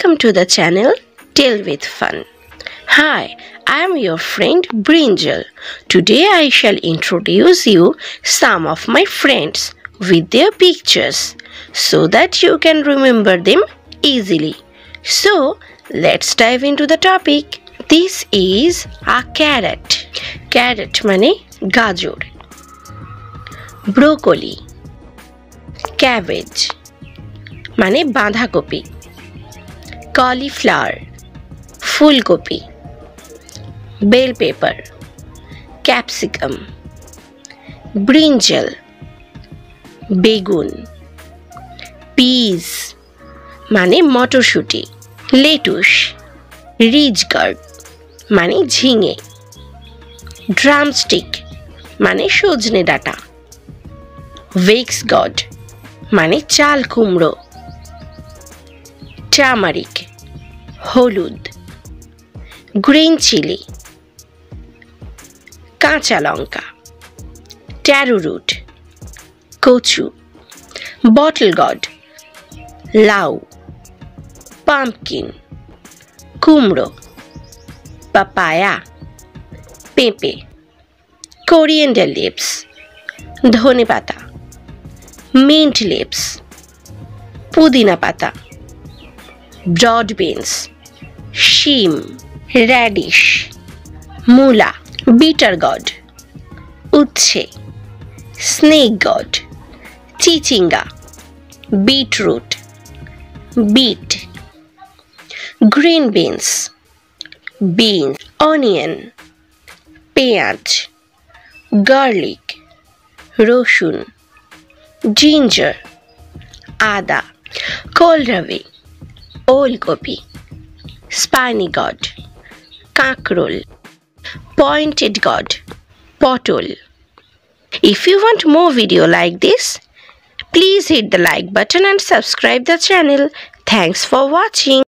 Welcome to the channel Tale with Fun. Hi, I am your friend Brinjal. Today I shall introduce you some of my friends with their pictures so that you can remember them easily. So let's dive into the topic. This is a carrot. Carrot mane gajor. Broccoli. Cabbage মানে বাঁধাকপি, cauliflower ফুলকপি, bell pepper capsicum, brinjal বেগুন, peas মানে মটরশুঁটি, lettuce, ridge gourd মানে ঝিঙে, drumstick মানে সজনে ডাঁটা, wex gourd মানে চাল কুমড়ো, টার্মারিক হলুদ, গ্রিন চিলি কাঁচা লঙ্কা, ট্যারো রুট কচু, বটল গড লাউ, পাম্পকিন কুমড়ো, পাপায়া পেঁপে, কোরিয়েন্ডার লিভস ধনেপাতা, মিন্ট লিভস পুদিনা পাতা, ব্রড বিনস শিম, র্যাডিশ, মূলা, বিটার গড উচ্ছে, স্নেক গড, চিচিঙ্গা, beetroot, beet, green beans, beans, onion, পেঁয়াজ, গার্লিক, রসুন, জিঞ্জার, আদা, কোলরাবি, ওলকপি, স্পাইনি গড, কাঁকরোল, pointed gourd, পটল. If you want more video like this, please hit the like button and subscribe the channel. Thanks for watching.